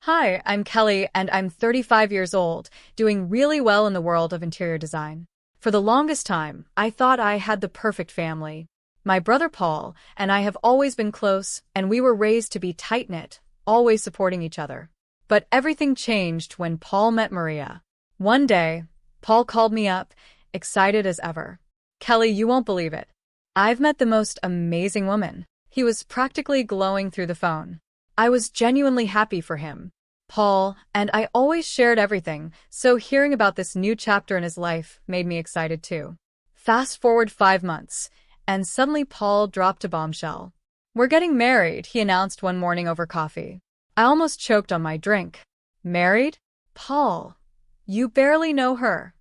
Hi, I'm Kelly and I'm 35 years old, doing really well in the world of interior design. For the longest time, I thought I had the perfect family. My brother Paul and I have always been close, and we were raised to be tight-knit, always supporting each other. But everything changed when Paul met Maria. One day, Paul called me up, excited as ever. Kelly, you won't believe it. I've met the most amazing woman. He was practically glowing through the phone. I was genuinely happy for him. Paul and I always shared everything, so hearing about this new chapter in his life made me excited too. Fast forward 5 months, and suddenly Paul dropped a bombshell. We're getting married, he announced one morning over coffee. I almost choked on my drink. Married? Paul, you barely know her.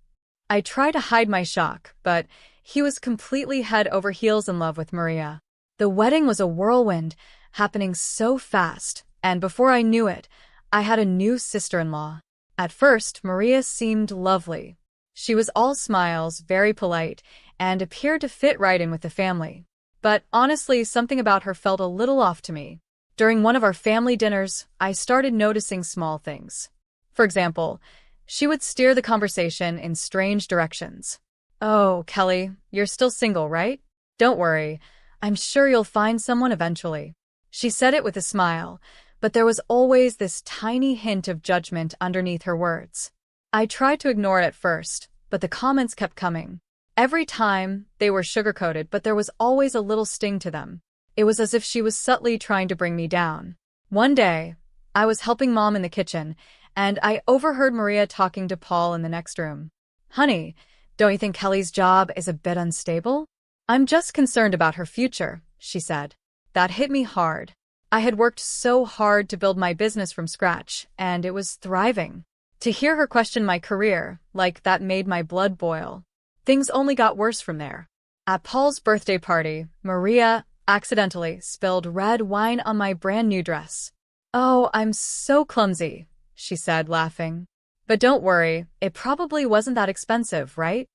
I tried to hide my shock, but he was completely head over heels in love with Maria. The wedding was a whirlwind, happening so fast, and before I knew it, I had a new sister-in-law. At first, Maria seemed lovely. She was all smiles, very polite, and appeared to fit right in with the family. But honestly, something about her felt a little off to me. During one of our family dinners, I started noticing small things. For example, she would steer the conversation in strange directions. "Oh, Kelly, you're still single, right? Don't worry. I'm sure you'll find someone eventually." She said it with a smile, but there was always this tiny hint of judgment underneath her words. I tried to ignore it at first, but the comments kept coming. Every time, they were sugar-coated, but there was always a little sting to them. It was as if she was subtly trying to bring me down. One day, I was helping Mom in the kitchen, and I overheard Maria talking to Paul in the next room. "Honey, don't you think Kelly's job is a bit unstable?" "I'm just concerned about her future," she said. That hit me hard. I had worked so hard to build my business from scratch, and it was thriving. To hear her question my career, like that made my blood boil. Things only got worse from there. At Paul's birthday party, Maria accidentally spilled red wine on my brand new dress. "Oh, I'm so clumsy," she said, laughing. "But don't worry, it probably wasn't that expensive, right?"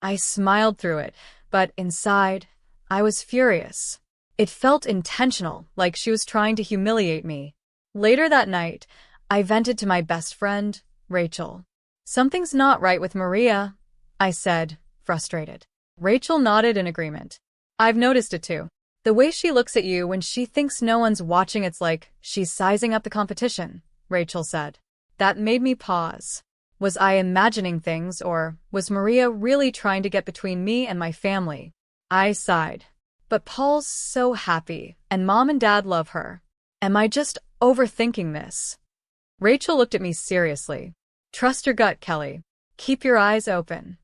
I smiled through it, but inside, I was furious. It felt intentional, like she was trying to humiliate me. Later that night, I vented to my best friend, Rachel. "Something's not right with Maria," I said, frustrated. Rachel nodded in agreement. "I've noticed it too. The way she looks at you when she thinks no one's watching, it's like she's sizing up the competition," Rachel said. That made me pause. Was I imagining things, or was Maria really trying to get between me and my family? I sighed. But Paul's so happy, and Mom and Dad love her. Am I just overthinking this? Rachel looked at me seriously. "Trust your gut, Kelly. Keep your eyes open."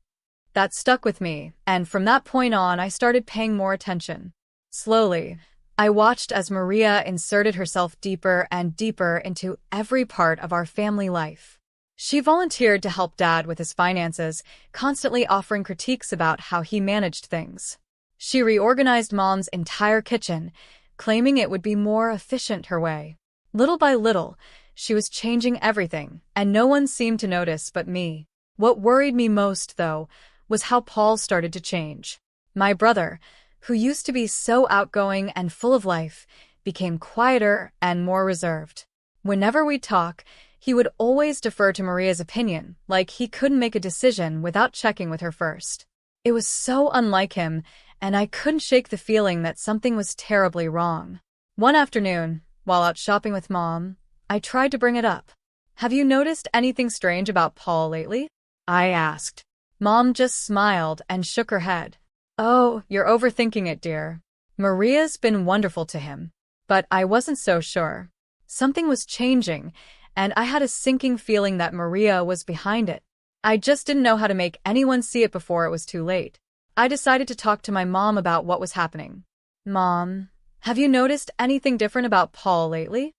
That stuck with me, and from that point on, I started paying more attention. Slowly, I watched as Maria inserted herself deeper and deeper into every part of our family life. She volunteered to help Dad with his finances, constantly offering critiques about how he managed things. She reorganized Mom's entire kitchen, claiming it would be more efficient her way. Little by little, she was changing everything, and no one seemed to notice but me. What worried me most, though, was how Paul started to change. My brother, who used to be so outgoing and full of life, became quieter and more reserved. Whenever we'd talk, he would always defer to Maria's opinion, like he couldn't make a decision without checking with her first. It was so unlike him, and I couldn't shake the feeling that something was terribly wrong. One afternoon, while out shopping with Mom, I tried to bring it up. "Have you noticed anything strange about Paul lately?" I asked. Mom just smiled and shook her head. "Oh, you're overthinking it, dear. Maria's been wonderful to him." But I wasn't so sure. Something was changing, and I had a sinking feeling that Maria was behind it. I just didn't know how to make anyone see it before it was too late. I decided to talk to my mom about what was happening. "Mom, have you noticed anything different about Paul lately?"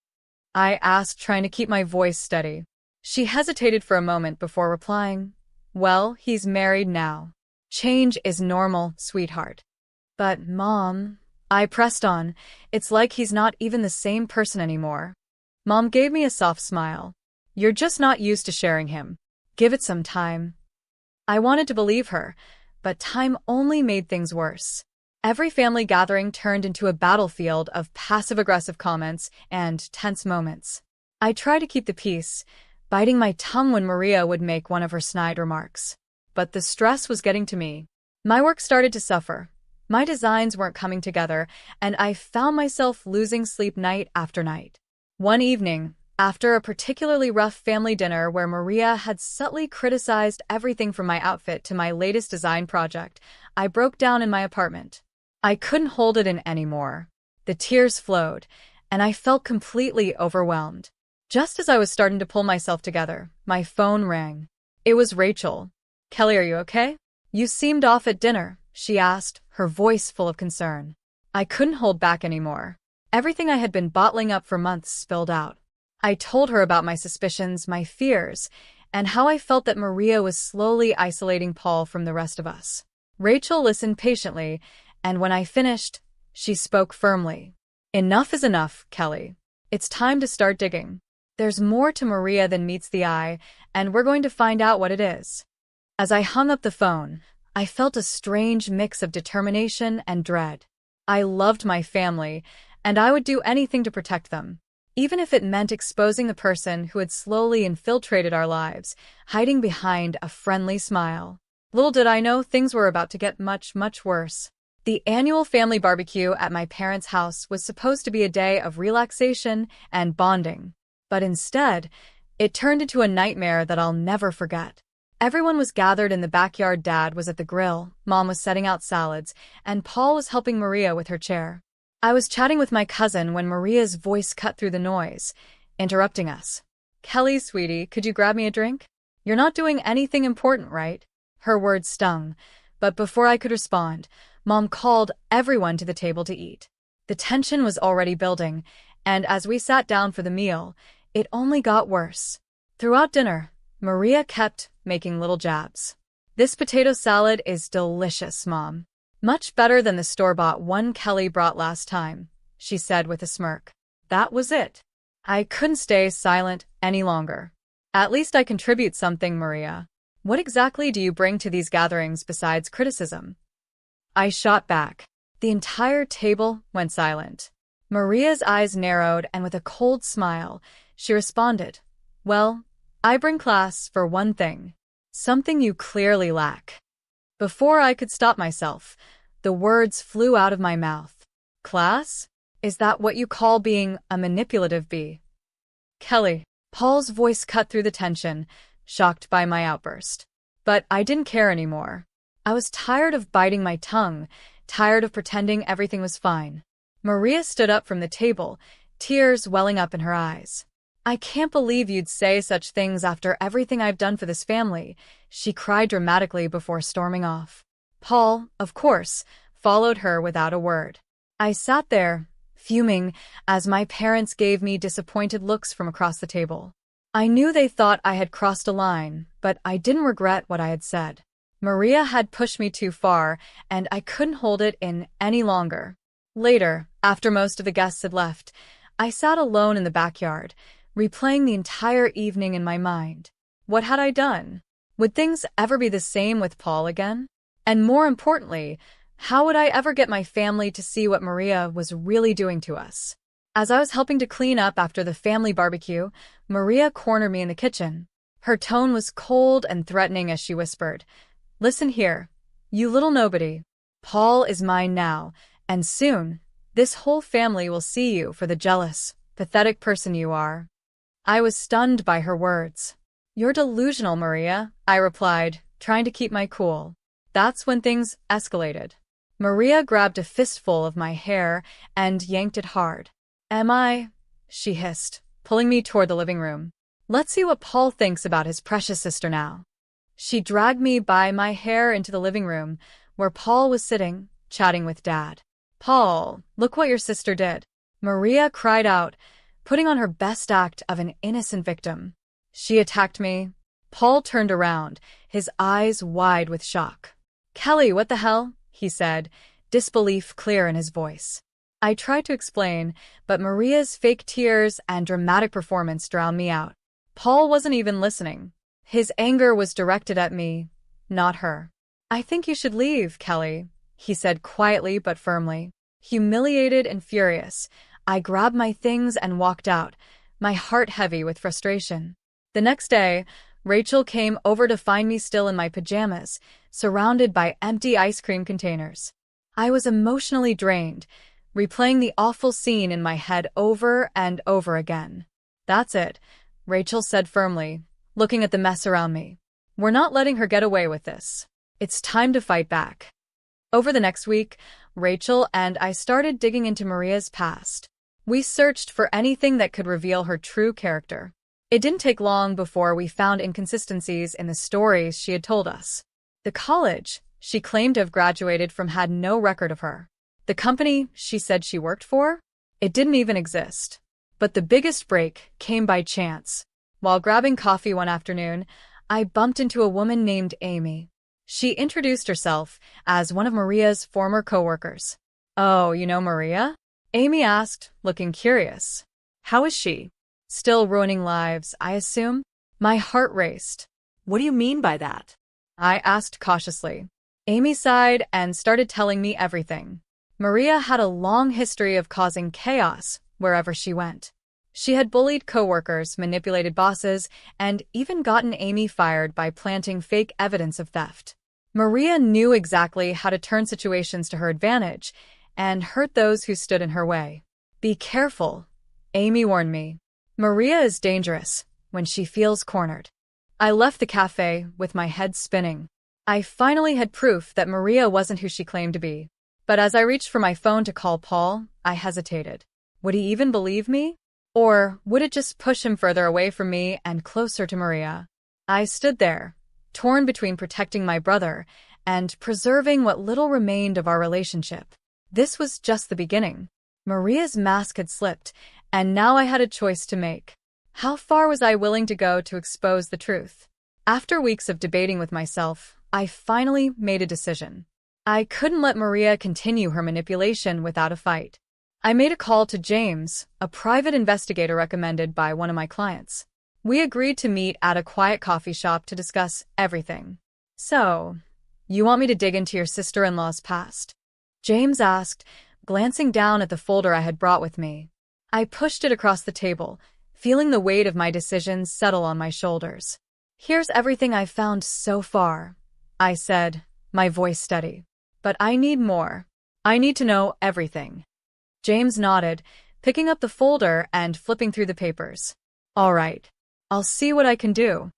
I asked, trying to keep my voice steady. She hesitated for a moment before replying, "Well, he's married now. Change is normal, sweetheart." "But, Mom," I pressed on, "it's like he's not even the same person anymore." Mom gave me a soft smile. "You're just not used to sharing him. Give it some time." I wanted to believe her, but time only made things worse. Every family gathering turned into a battlefield of passive-aggressive comments and tense moments. I tried to keep the peace, biting my tongue when Maria would make one of her snide remarks. But the stress was getting to me. My work started to suffer. My designs weren't coming together, and I found myself losing sleep night after night. One evening, after a particularly rough family dinner where Maria had subtly criticized everything from my outfit to my latest design project, I broke down in my apartment. I couldn't hold it in anymore. The tears flowed, and I felt completely overwhelmed. Just as I was starting to pull myself together, my phone rang. It was Rachel. "Kelly, are you okay? You seemed off at dinner," she asked, her voice full of concern. I couldn't hold back anymore. Everything I had been bottling up for months spilled out. I told her about my suspicions, my fears, and how I felt that Maria was slowly isolating Paul from the rest of us. Rachel listened patiently, and when I finished, she spoke firmly. "Enough is enough, Kelly. It's time to start digging. There's more to Maria than meets the eye, and we're going to find out what it is." As I hung up the phone, I felt a strange mix of determination and dread. I loved my family, and I would do anything to protect them, even if it meant exposing the person who had slowly infiltrated our lives, hiding behind a friendly smile. Little did I know things were about to get much, much worse. The annual family barbecue at my parents' house was supposed to be a day of relaxation and bonding, but instead, it turned into a nightmare that I'll never forget. Everyone was gathered in the backyard. Dad was at the grill, Mom was setting out salads, and Paul was helping Maria with her chair. I was chatting with my cousin when Maria's voice cut through the noise, interrupting us. "Kelly, sweetie, could you grab me a drink? You're not doing anything important, right?" Her words stung, but before I could respond, Mom called everyone to the table to eat. The tension was already building, and as we sat down for the meal, it only got worse. Throughout dinner, Maria kept making little jabs. "This potato salad is delicious, Mom. Much better than the store-bought one Kelly brought last time," she said with a smirk. That was it. I couldn't stay silent any longer. "At least I contribute something, Maria. What exactly do you bring to these gatherings besides criticism?" I shot back. The entire table went silent. Maria's eyes narrowed, and with a cold smile, she responded, "Well, I bring class for one thing. Something you clearly lack." Before I could stop myself, the words flew out of my mouth. "Class? Is that what you call being a manipulative bee?" "Kelly." Paul's voice cut through the tension, shocked by my outburst. But I didn't care anymore. I was tired of biting my tongue, tired of pretending everything was fine. Maria stood up from the table, tears welling up in her eyes. "I can't believe you'd say such things after everything I've done for this family," she cried dramatically before storming off. Paul, of course, followed her without a word. I sat there, fuming, as my parents gave me disappointed looks from across the table. I knew they thought I had crossed a line, but I didn't regret what I had said. Maria had pushed me too far, and I couldn't hold it in any longer. Later, after most of the guests had left, I sat alone in the backyard, replaying the entire evening in my mind. What had I done? Would things ever be the same with Paul again? And more importantly, how would I ever get my family to see what Maria was really doing to us? As I was helping to clean up after the family barbecue, Maria cornered me in the kitchen. Her tone was cold and threatening as she whispered, "Listen here, you little nobody. Paul is mine now, and soon, this whole family will see you for the jealous, pathetic person you are." I was stunned by her words. "You're delusional, Maria," I replied, trying to keep my cool. That's when things escalated. Maria grabbed a fistful of my hair and yanked it hard. "Am I?" she hissed, pulling me toward the living room. "Let's see what Paul thinks about his precious sister now." She dragged me by my hair into the living room, where Paul was sitting, chatting with Dad. "Paul, look what your sister did," Maria cried out, putting on her best act of an innocent victim. "She attacked me." Paul turned around, his eyes wide with shock. "Kelly, what the hell?" he said, disbelief clear in his voice. I tried to explain, but Maria's fake tears and dramatic performance drowned me out. Paul wasn't even listening. His anger was directed at me, not her. "I think you should leave, Kelly," he said quietly but firmly. Humiliated and furious, I grabbed my things and walked out, my heart heavy with frustration. The next day, Rachel came over to find me still in my pajamas, surrounded by empty ice cream containers. I was emotionally drained, replaying the awful scene in my head over and over again. "That's it," Rachel said firmly, looking at the mess around me. "We're not letting her get away with this. It's time to fight back." Over the next week, Rachel and I started digging into Maria's past. We searched for anything that could reveal her true character. It didn't take long before we found inconsistencies in the stories she had told us. The college she claimed to have graduated from had no record of her. The company she said she worked for? It didn't even exist. But the biggest break came by chance. While grabbing coffee one afternoon, I bumped into a woman named Amy. She introduced herself as one of Maria's former coworkers. "Oh, you know Maria?" Amy asked, looking curious. "How is she?" "Still ruining lives, I assume?" My heart raced. "What do you mean by that?" I asked cautiously. Amy sighed and started telling me everything. Maria had a long history of causing chaos wherever she went. She had bullied coworkers, manipulated bosses, and even gotten Amy fired by planting fake evidence of theft. Maria knew exactly how to turn situations to her advantage and hurt those who stood in her way. "Be careful," Amy warned me. "Maria is dangerous when she feels cornered." I left the cafe with my head spinning. I finally had proof that Maria wasn't who she claimed to be. But as I reached for my phone to call Paul, I hesitated. Would he even believe me? Or would it just push him further away from me and closer to Maria? I stood there, torn between protecting my brother and preserving what little remained of our relationship. This was just the beginning. Maria's mask had slipped, and now I had a choice to make. How far was I willing to go to expose the truth? After weeks of debating with myself, I finally made a decision. I couldn't let Maria continue her manipulation without a fight. I made a call to James, a private investigator recommended by one of my clients. We agreed to meet at a quiet coffee shop to discuss everything. "So, you want me to dig into your sister-in-law's past?" James asked, glancing down at the folder I had brought with me. I pushed it across the table, feeling the weight of my decisions settle on my shoulders. "Here's everything I've found so far," I said, my voice steady. "But I need more. I need to know everything." James nodded, picking up the folder and flipping through the papers. "All right. I'll see what I can do."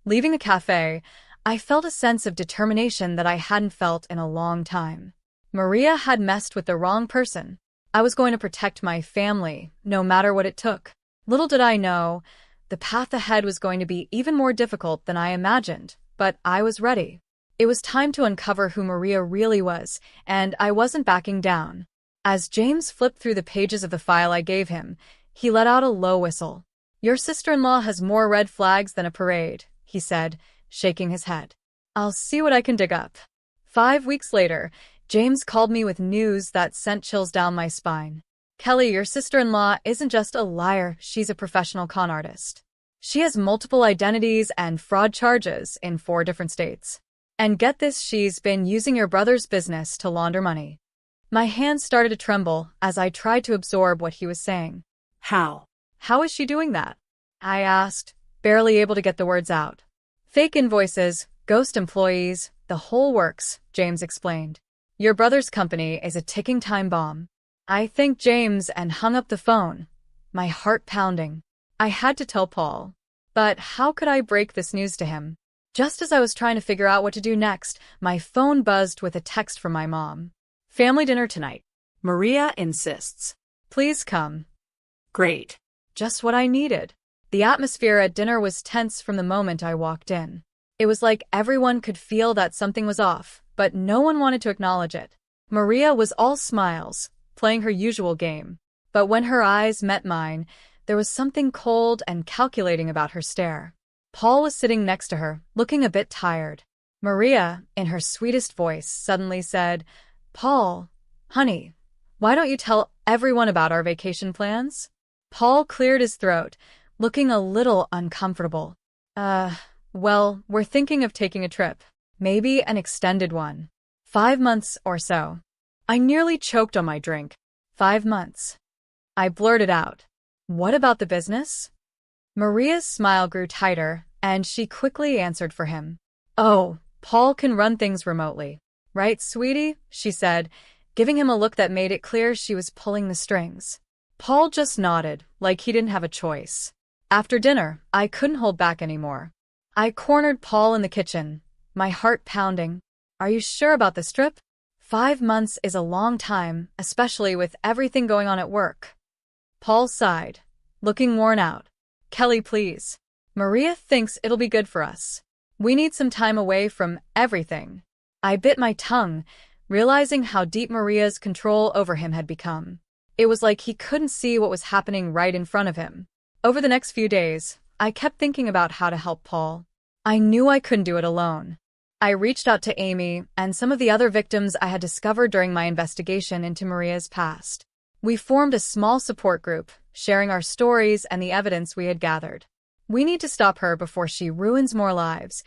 Leaving the cafe, I felt a sense of determination that I hadn't felt in a long time. Maria had messed with the wrong person. I was going to protect my family, no matter what it took. Little did I know, the path ahead was going to be even more difficult than I imagined, but I was ready. It was time to uncover who Maria really was, and I wasn't backing down. As James flipped through the pages of the file I gave him, he let out a low whistle. "Your sister-in-law has more red flags than a parade," he said, shaking his head. "I'll see what I can dig up." 5 weeks later, James called me with news that sent chills down my spine. "Kelly, your sister-in-law isn't just a liar, she's a professional con artist. She has multiple identities and fraud charges in 4 different states. And get this, she's been using your brother's business to launder money." My hands started to tremble as I tried to absorb what he was saying. "How?" "How is she doing that?" I asked, barely able to get the words out. "Fake invoices, ghost employees, the whole works," James explained. "Your brother's company is a ticking time bomb." I thanked James and hung up the phone, my heart pounding. I had to tell Paul. But how could I break this news to him? Just as I was trying to figure out what to do next, my phone buzzed with a text from my mom. "Family dinner tonight. Maria insists." Please come." Great. Just what I needed. The atmosphere at dinner was tense from the moment I walked in. It was like everyone could feel that something was off, but no one wanted to acknowledge it. Maria was all smiles, playing her usual game. But when her eyes met mine, there was something cold and calculating about her stare. Paul was sitting next to her, looking a bit tired. Maria, in her sweetest voice, suddenly said, "Paul, honey, why don't you tell everyone about our vacation plans?" Paul cleared his throat, looking a little uncomfortable. Well, we're thinking of taking a trip. Maybe an extended one. 5 months or so." I nearly choked on my drink. 5 months. I blurted out. "What about the business?" Maria's smile grew tighter, and she quickly answered for him. Oh, Paul can run things remotely. Right, sweetie? She said, giving him a look that made it clear she was pulling the strings. Paul just nodded, like he didn't have a choice. After dinner, I couldn't hold back anymore. I cornered Paul in the kitchen, my heart pounding. Are you sure about this trip? 5 months is a long time, especially with everything going on at work. Paul sighed, looking worn out. Kelly, please. Maria thinks it'll be good for us. We need some time away from everything. I bit my tongue, realizing how deep Maria's control over him had become. It was like he couldn't see what was happening right in front of him. Over the next few days, I kept thinking about how to help Paul. I knew I couldn't do it alone. I reached out to Amy and some of the other victims I had discovered during my investigation into Maria's past. We formed a small support group, sharing our stories and the evidence we had gathered. We need to stop her before she ruins more lives,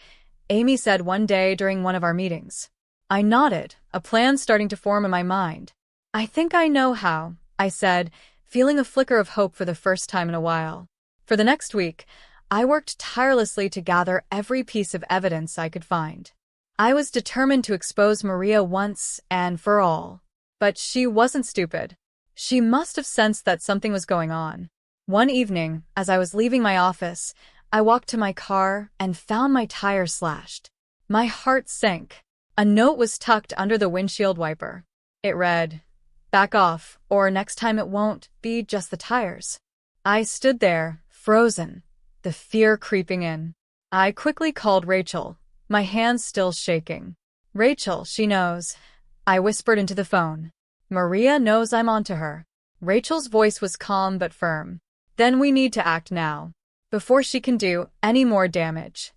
Amy said one day during one of our meetings. I nodded, a plan starting to form in my mind. I think I know how, I said, feeling a flicker of hope for the first time in a while. For the next week, I worked tirelessly to gather every piece of evidence I could find. I was determined to expose Maria once and for all. But she wasn't stupid. She must have sensed that something was going on. One evening, as I was leaving my office, I walked to my car and found my tire slashed. My heart sank. A note was tucked under the windshield wiper. It read, "Back off, or next time it won't be just the tires." I stood there, frozen, the fear creeping in. I quickly called Rachel, my hands still shaking. Rachel, she knows. I whispered into the phone. Maria knows I'm onto her. Rachel's voice was calm but firm. Then we need to act now, before she can do any more damage.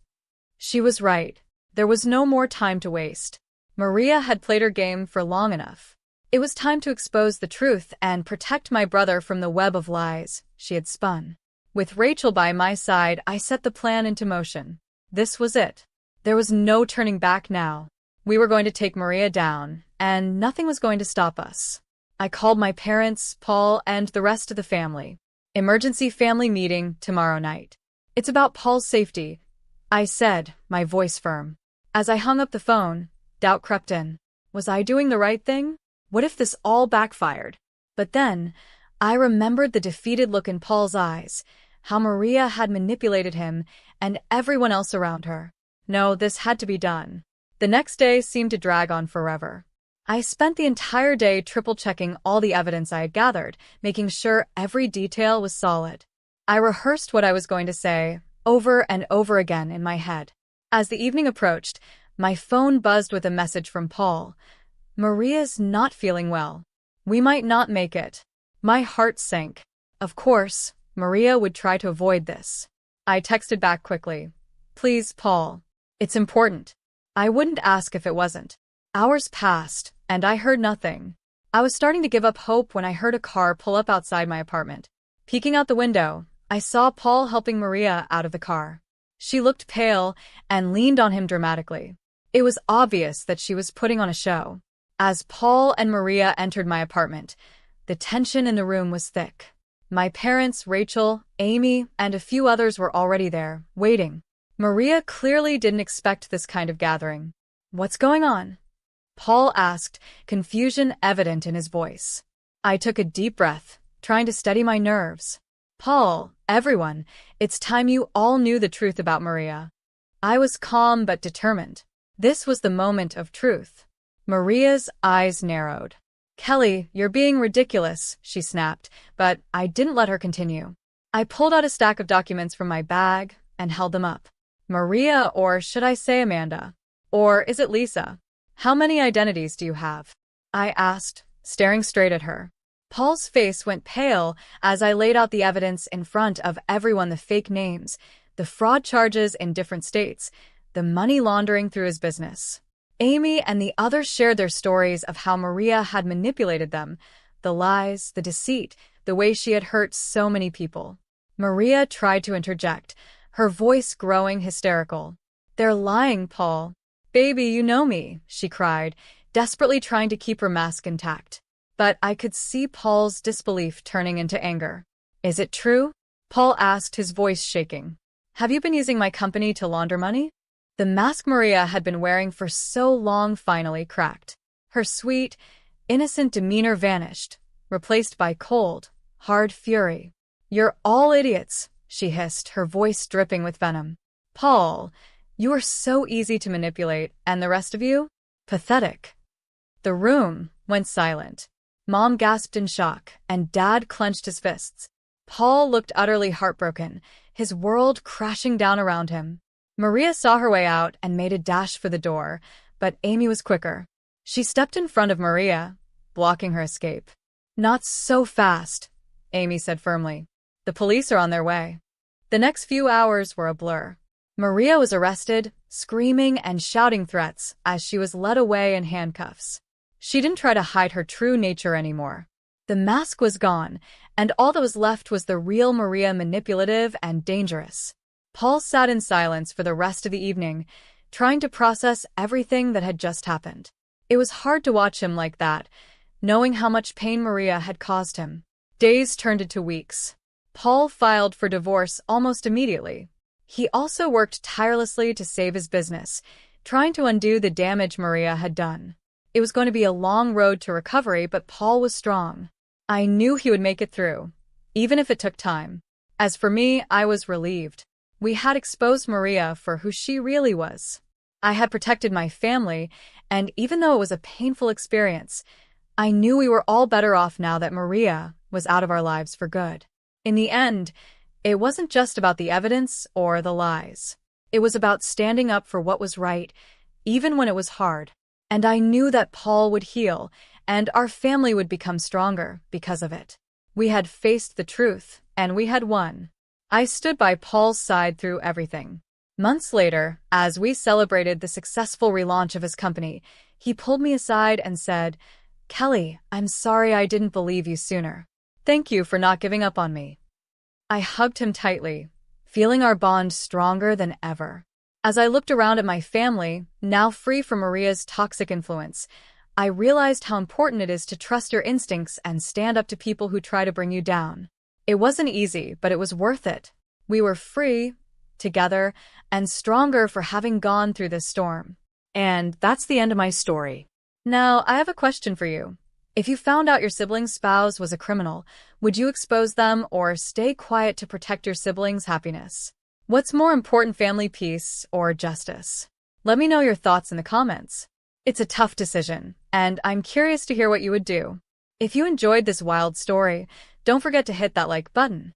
She was right. There was no more time to waste. Maria had played her game for long enough. It was time to expose the truth and protect my brother from the web of lies she had spun. With Rachel by my side, I set the plan into motion. This was it. There was no turning back now. We were going to take Maria down, and nothing was going to stop us. I called my parents, Paul, and the rest of the family. Emergency family meeting tomorrow night. It's about Paul's safety, I said, my voice firm. As I hung up the phone, doubt crept in. Was I doing the right thing? What if this all backfired? But then, I remembered the defeated look in Paul's eyes, how Maria had manipulated him and everyone else around her. No, this had to be done. The next day seemed to drag on forever. I spent the entire day triple-checking all the evidence I had gathered, making sure every detail was solid. I rehearsed what I was going to say, over and over again in my head. As the evening approached, my phone buzzed with a message from Paul. Maria's not feeling well. We might not make it. My heart sank. Of course, Maria would try to avoid this. I texted back quickly. Please, Paul. It's important. I wouldn't ask if it wasn't. Hours passed, and I heard nothing. I was starting to give up hope when I heard a car pull up outside my apartment. Peeking out the window, I saw Paul helping Maria out of the car. She looked pale and leaned on him dramatically. It was obvious that she was putting on a show. As Paul and Maria entered my apartment, the tension in the room was thick. My parents, Rachel, Amy, and a few others were already there, waiting. Maria clearly didn't expect this kind of gathering. What's going on? Paul asked, confusion evident in his voice. I took a deep breath, trying to steady my nerves. Paul, everyone, it's time you all knew the truth about Maria. I was calm but determined. This was the moment of truth. Maria's eyes narrowed. Kelly, you're being ridiculous, she snapped, but I didn't let her continue. I pulled out a stack of documents from my bag and held them up. Maria, or should I say Amanda? Or is it Lisa? How many identities do you have? I asked, staring straight at her. Paul's face went pale as I laid out the evidence in front of everyone, the fake names, the fraud charges in different states, the money laundering through his business. Amy and the others shared their stories of how Maria had manipulated them, the lies, the deceit, the way she had hurt so many people. Maria tried to interject, her voice growing hysterical. They're lying, Paul. Baby, you know me, she cried, desperately trying to keep her mask intact. But I could see Paul's disbelief turning into anger. Is it true? Paul asked, his voice shaking. Have you been using my company to launder money? The mask Maria had been wearing for so long finally cracked. Her sweet, innocent demeanor vanished, replaced by cold, hard fury. You're all idiots, she hissed, her voice dripping with venom. Paul, you are so easy to manipulate, and the rest of you? Pathetic. The room went silent. Mom gasped in shock, and Dad clenched his fists. Paul looked utterly heartbroken, his world crashing down around him. Maria saw her way out and made a dash for the door, but Amy was quicker. She stepped in front of Maria, blocking her escape. Not so fast, Amy said firmly. The police are on their way. The next few hours were a blur. Maria was arrested, screaming and shouting threats as she was led away in handcuffs. She didn't try to hide her true nature anymore. The mask was gone, and all that was left was the real Maria, manipulative and dangerous. Paul sat in silence for the rest of the evening, trying to process everything that had just happened. It was hard to watch him like that, knowing how much pain Maria had caused him. Days turned into weeks. Paul filed for divorce almost immediately. He also worked tirelessly to save his business, trying to undo the damage Maria had done. It was going to be a long road to recovery, but Paul was strong. I knew he would make it through, even if it took time. As for me, I was relieved. We had exposed Maria for who she really was. I had protected my family, and even though it was a painful experience, I knew we were all better off now that Maria was out of our lives for good. In the end, it wasn't just about the evidence or the lies. It was about standing up for what was right, even when it was hard. And I knew that Paul would heal, and our family would become stronger because of it. We had faced the truth, and we had won. I stood by Paul's side through everything. Months later, as we celebrated the successful relaunch of his company, he pulled me aside and said, "Kelly, I'm sorry I didn't believe you sooner. Thank you for not giving up on me." I hugged him tightly, feeling our bond stronger than ever. As I looked around at my family, now free from Maria's toxic influence, I realized how important it is to trust your instincts and stand up to people who try to bring you down. It wasn't easy, but it was worth it. We were free, together, and stronger for having gone through this storm. And that's the end of my story. Now, I have a question for you. If you found out your sibling's spouse was a criminal, would you expose them or stay quiet to protect your sibling's happiness? What's more important, family peace or justice? Let me know your thoughts in the comments. It's a tough decision, and I'm curious to hear what you would do. If you enjoyed this wild story, don't forget to hit that like button.